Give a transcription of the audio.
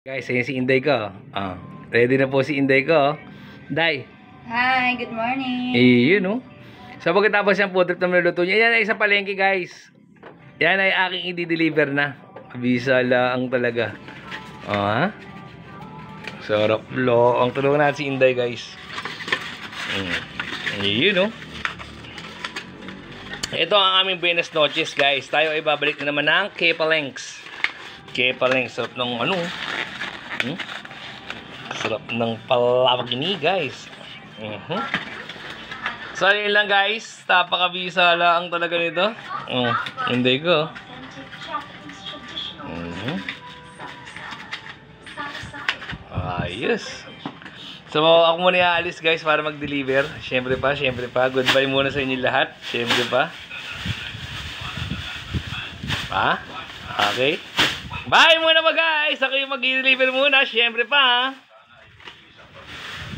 Guys, ayun si Inday ko. Ready na po si Inday ko. Day. Hi, good morning. Yun no. So pagkatapos yung food trip na niluluto niya, yan ay sa palengke guys. Yan ay aking i-deliver na. Abisa lang talaga. Sarap lo. Ang tulungan natin si Inday guys. Yun no. Ito ang aming Buenas Noches guys. Tayo ay babalik na naman ng Kepalengs. Kepalengs. Sarap ng ano. Sarap ng palawak ini guys. So yun lang guys. Napakabisa lang talaga nito. Hindi ko. Ayos. So ako muna aalis guys para mag-deliver. Syempre pa. Goodbye muna sa inyo lahat. Syempre pa. Okay. Bye muna ba guys. Ako yung mag-deliver muna. Syempre pa.